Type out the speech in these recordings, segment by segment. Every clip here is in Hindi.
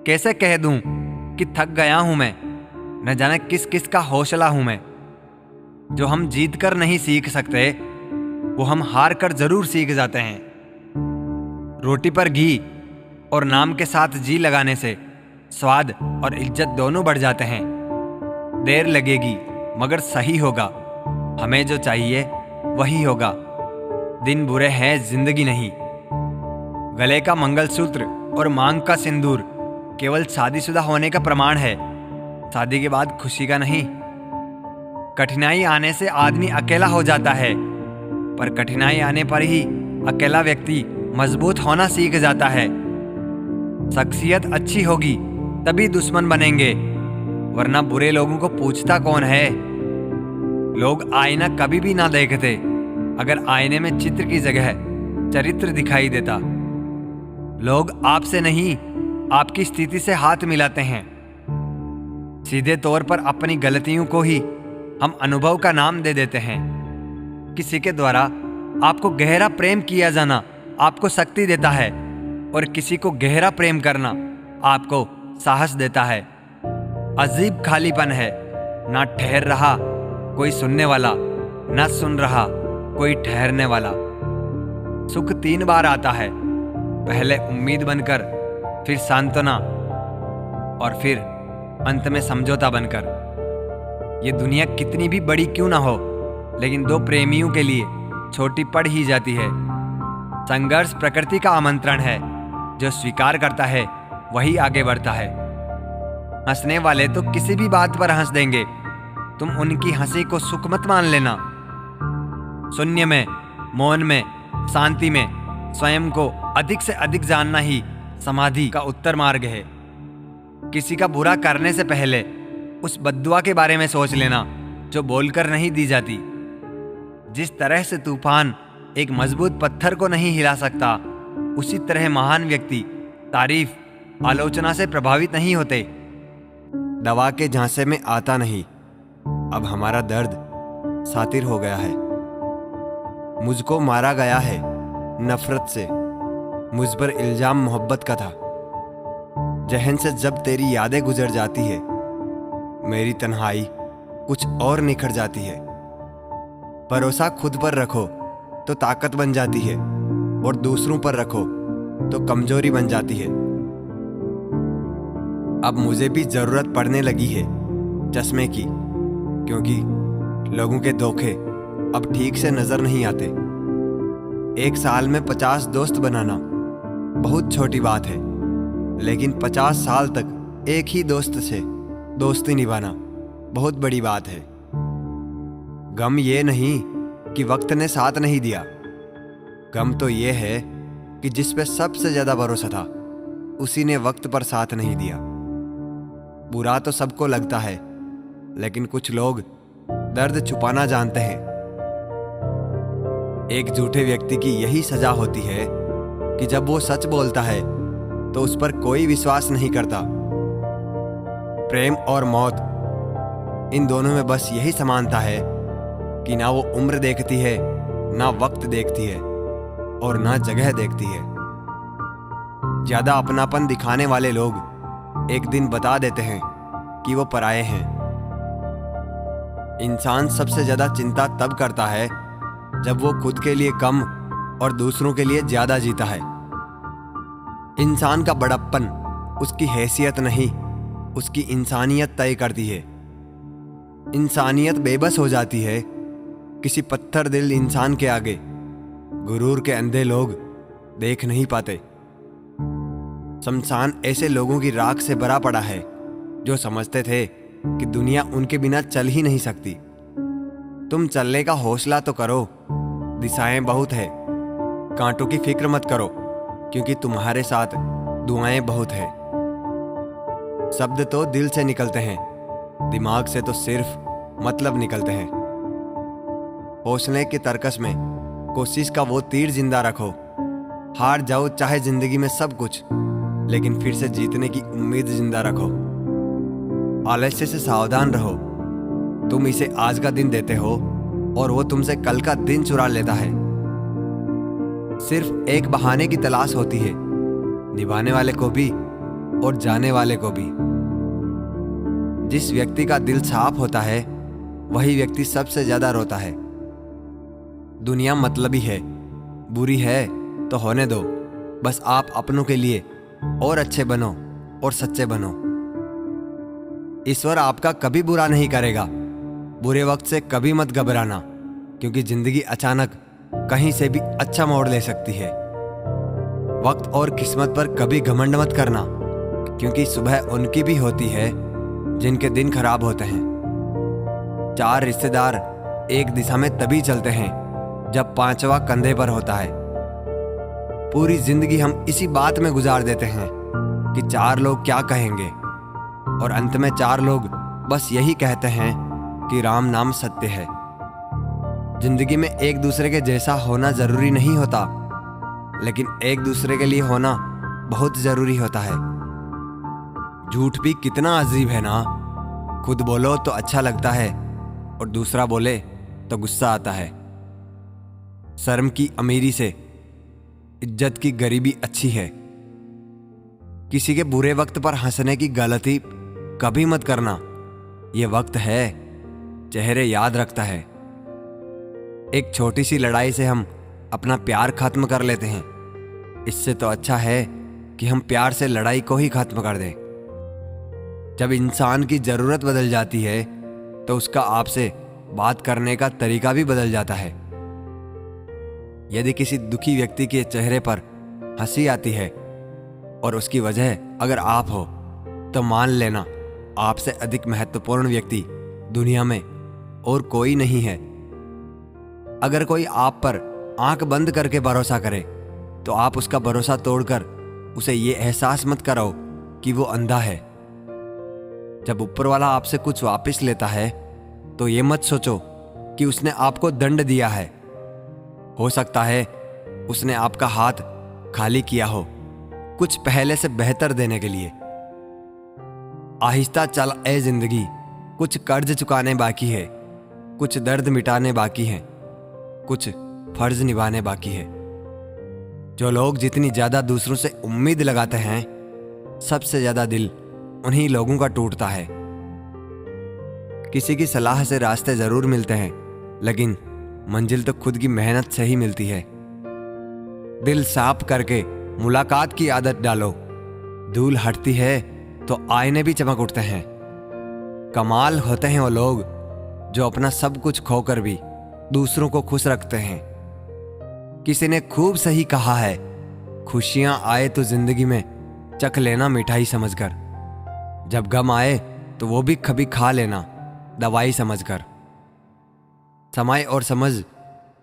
कैसे कह दूं कि थक गया हूं मैं। न जाने किस किस का हौसला हूं मैं। जो हम जीत कर नहीं सीख सकते वो हम हार कर जरूर सीख जाते हैं। रोटी पर घी और नाम के साथ जी लगाने से स्वाद और इज्जत दोनों बढ़ जाते हैं। देर लगेगी मगर सही होगा। हमें जो चाहिए वही होगा। दिन बुरे हैं जिंदगी नहीं। गले का मंगलसूत्र और मांग का सिंदूर केवल शादीशुदा होने का प्रमाण है, शादी के बाद खुशी का नहीं। कठिनाई आने से आदमी अकेला हो जाता है, पर कठिनाई आने पर ही अकेला व्यक्ति मजबूत होना सीख जाता है। शख्सियत अच्छी होगी तभी दुश्मन बनेंगे, वरना बुरे लोगों को पूछता कौन है। लोग आईना कभी भी ना देखते अगर आईने में चित्र की जगह चरित्र दिखाई देता। लोग आपसे नहीं आपकी स्थिति से हाथ मिलाते हैं। सीधे तौर पर अपनी गलतियों को ही हम अनुभव का नाम दे देते हैं। किसी के द्वारा आपको गहरा प्रेम किया जाना आपको शक्ति देता है, और किसी को गहरा प्रेम करना आपको साहस देता है। अजीब खालीपन है, ना ठहर रहा कोई सुनने वाला, ना सुन रहा कोई ठहरने वाला। सुख 3 बार आता है, पहले उम्मीद बनकर, फिर सांत्वना और फिर अंत में समझौता बनकर। ये दुनिया कितनी भी बड़ी क्यों ना हो, लेकिन 2 प्रेमियों के लिए छोटी पड़ ही जाती है। संघर्ष प्रकृति का आमंत्रण है, जो स्वीकार करता है वही आगे बढ़ता है। हंसने वाले तो किसी भी बात पर हंस देंगे, तुम उनकी हंसी को सुख मत मान लेना। शून्य में, मौन में, शांति में स्वयं को अधिक से अधिक जानना ही समाधि का उत्तर मार्ग है। किसी का बुरा करने से पहले उस बद्दुआ के बारे में सोच लेना जो बोलकर नहीं दी जाती। जिस तरह से तूफान एक मजबूत पत्थर को नहीं हिला सकता, उसी तरह महान व्यक्ति तारीफ, आलोचना से प्रभावित नहीं होते। दवा के झांसे में आता नहीं। अब हमारा दर्द सातिर हो गया है। मुझको मारा गया है नफरत से, मुझ पर इल्जाम मोहब्बत का था। जहन से जब तेरी यादें गुजर जाती है, मेरी तन्हाई कुछ और निखर जाती है। भरोसा खुद पर रखो तो ताकत बन जाती है, और दूसरों पर रखो तो कमजोरी बन जाती है। अब मुझे भी जरूरत पड़ने लगी है चश्मे की, क्योंकि लोगों के धोखे अब ठीक से नजर नहीं आते। 1 साल में 50 दोस्त बनाना बहुत छोटी बात है, लेकिन 50 साल तक एक ही दोस्त से दोस्ती निभाना बहुत बड़ी बात है। गम ये नहीं कि वक्त ने साथ नहीं दिया, गम तो ये है कि जिस पे सबसे ज्यादा भरोसा था उसी ने वक्त पर साथ नहीं दिया। बुरा तो सबको लगता है, लेकिन कुछ लोग दर्द छुपाना जानते हैं। एक झूठे व्यक्ति की यही सजा होती है कि जब वो सच बोलता है तो उस पर कोई विश्वास नहीं करता। प्रेम और मौत, इन दोनों में बस यही समानता है कि ना वो उम्र देखती है, ना वक्त देखती है, और ना जगह देखती है। ज्यादा अपनापन दिखाने वाले लोग एक दिन बता देते हैं कि वो पराये हैं। इंसान सबसे ज्यादा चिंता तब करता है जब वो खुद के लिए कम और दूसरों के लिए ज्यादा जीता है। इंसान का बड़प्पन उसकी हैसियत नहीं, उसकी इंसानियत तय करती है। इंसानियत बेबस हो जाती है किसी पत्थर दिल इंसान के आगे। गुरूर के अंधे लोग देख नहीं पाते। शमशान ऐसे लोगों की राख से भरा पड़ा है जो समझते थे कि दुनिया उनके बिना चल ही नहीं सकती। तुम चलने का हौसला तो करो, दिशाएं बहुत है। कांटों की फिक्र मत करो, क्योंकि तुम्हारे साथ दुआएं बहुत है। शब्द तो दिल से निकलते हैं, दिमाग से तो सिर्फ मतलब निकलते हैं। हौसले के तरकस में कोशिश का वो तीर जिंदा रखो। हार जाओ चाहे जिंदगी में सब कुछ, लेकिन फिर से जीतने की उम्मीद जिंदा रखो। आलस्य से सावधान रहो। तुम इसे आज का दिन देते हो और वो तुमसे कल का दिन चुरा लेता है। सिर्फ एक बहाने की तलाश होती है, निभाने वाले को भी और जाने वाले को भी। जिस व्यक्ति का दिल साफ होता है वही व्यक्ति सबसे ज्यादा रोता है। दुनिया मतलबी है, बुरी है तो होने दो, बस आप अपनों के लिए और अच्छे बनो और सच्चे बनो। ईश्वर आपका कभी बुरा नहीं करेगा। बुरे वक्त से कभी मत घबराना, क्योंकि जिंदगी अचानक कहीं से भी अच्छा मोड़ ले सकती है। वक्त और किस्मत पर कभी घमंड मत करना, क्योंकि सुबह उनकी भी होती है जिनके दिन खराब होते हैं। 4 रिश्तेदार एक दिशा में तभी चलते हैं जब 5वां कंधे पर होता है। पूरी जिंदगी हम इसी बात में गुजार देते हैं कि 4 लोग क्या कहेंगे, और अंत में 4 लोग बस यही कहते हैं कि राम नाम सत्य है। जिंदगी में एक दूसरे के जैसा होना जरूरी नहीं होता, लेकिन एक दूसरे के लिए होना बहुत जरूरी होता है। झूठ भी कितना अजीब है ना। खुद बोलो तो अच्छा लगता है और दूसरा बोले तो गुस्सा आता है। शर्म की अमीरी से इज्जत की गरीबी अच्छी है। किसी के बुरे वक्त पर हंसने की गलती कभी मत करना। ये वक्त है, चेहरे याद रखता है। एक छोटी सी लड़ाई से हम अपना प्यार खत्म कर लेते हैं। इससे तो अच्छा है कि हम प्यार से लड़ाई को ही खत्म कर दें। जब इंसान की जरूरत बदल जाती है तो उसका आपसे बात करने का तरीका भी बदल जाता है। यदि किसी दुखी व्यक्ति के चेहरे पर हंसी आती है और उसकी वजह अगर आप हो, तो मान लेना आपसे अधिक महत्वपूर्ण व्यक्ति दुनिया में और कोई नहीं है। अगर कोई आप पर आंख बंद करके भरोसा करे तो आप उसका भरोसा तोड़कर उसे ये एहसास मत कराओ कि वो अंधा है। जब ऊपर वाला आपसे कुछ वापस लेता है तो ये मत सोचो कि उसने आपको दंड दिया है। हो सकता है उसने आपका हाथ खाली किया हो कुछ पहले से बेहतर देने के लिए। आहिस्ता चल ए जिंदगी, कुछ कर्ज चुकाने बाकी है, कुछ दर्द मिटाने बाकी है, कुछ फर्ज निभाने बाकी है। जो लोग जितनी ज्यादा दूसरों से उम्मीद लगाते हैं, सबसे ज्यादा दिल उन्हीं लोगों का टूटता है। किसी की सलाह से रास्ते जरूर मिलते हैं, लेकिन मंजिल तो खुद की मेहनत से ही मिलती है। दिल साफ करके मुलाकात की आदत डालो। धूल हटती है तो आईने भी चमक उठते हैं। कमाल होते हैं वो लोग जो अपना सब कुछ खोकर भी दूसरों को खुश रखते हैं। किसी ने खूब सही कहा है, खुशियां आए तो जिंदगी में चख लेना मिठाई समझकर, जब गम आए तो वो भी कभी खा लेना दवाई समझकर। समय और समझ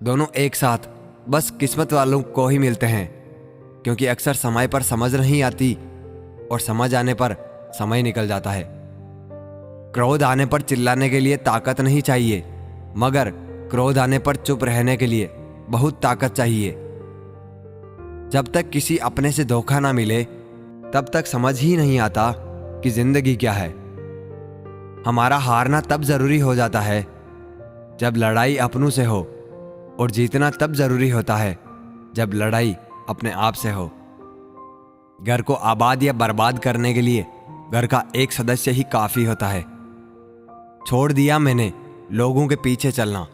दोनों एक साथ बस किस्मत वालों को ही मिलते हैं, क्योंकि अक्सर समय पर समझ नहीं आती और समझ आने पर समय निकल जाता है। क्रोध आने पर चिल्लाने के लिए ताकत नहीं चाहिए, मगर क्रोध आने पर चुप रहने के लिए बहुत ताकत चाहिए। जब तक किसी अपने से धोखा ना मिले तब तक समझ ही नहीं आता कि जिंदगी क्या है। हमारा हारना तब जरूरी हो जाता है जब लड़ाई अपनों से हो, और जीतना तब जरूरी होता है जब लड़ाई अपने आप से हो। घर को आबाद या बर्बाद करने के लिए घर का एक सदस्य ही काफी होता है। छोड़ दिया मैंने लोगों के पीछे चलना,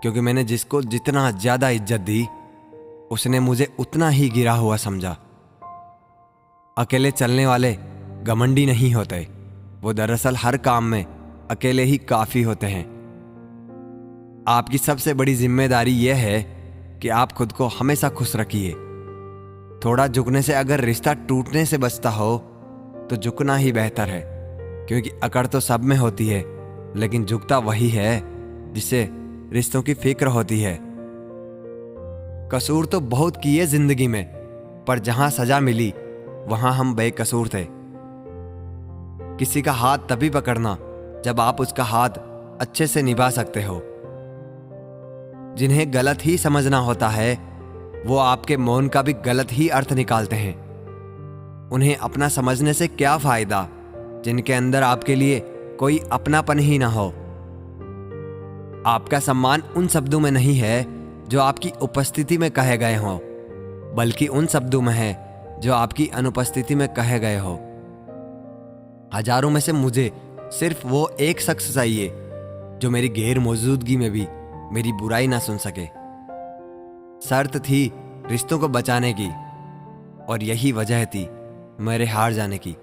क्योंकि मैंने जिसको जितना ज्यादा इज्जत दी उसने मुझे उतना ही गिरा हुआ समझा। अकेले चलने वाले घमंडी नहीं होते, वो दरअसल हर काम में अकेले ही काफी होते हैं। आपकी सबसे बड़ी जिम्मेदारी यह है कि आप खुद को हमेशा खुश रखिए। थोड़ा झुकने से अगर रिश्ता टूटने से बचता हो तो झुकना ही बेहतर है, क्योंकि अकड़ तो सब में होती है, लेकिन झुकता वही है जिसे रिश्तों की फिक्र होती है। कसूर तो बहुत किए जिंदगी में, पर जहां सजा मिली वहां हम बेकसूर थे। किसी का हाथ तभी पकड़ना जब आप उसका हाथ अच्छे से निभा सकते हो। जिन्हें गलत ही समझना होता है वो आपके मौन का भी गलत ही अर्थ निकालते हैं। उन्हें अपना समझने से क्या फायदा जिनके अंदर आपके लिए कोई अपनापन ही ना हो। आपका सम्मान उन शब्दों में नहीं है जो आपकी उपस्थिति में कहे गए हों, बल्कि उन शब्दों में है जो आपकी अनुपस्थिति में कहे गए हो। हजारों में से मुझे सिर्फ वो एक शख्स चाहिए जो मेरी गैर मौजूदगी में भी मेरी बुराई ना सुन सके। शर्त थी रिश्तों को बचाने की, और यही वजह थी मेरे हार जाने की।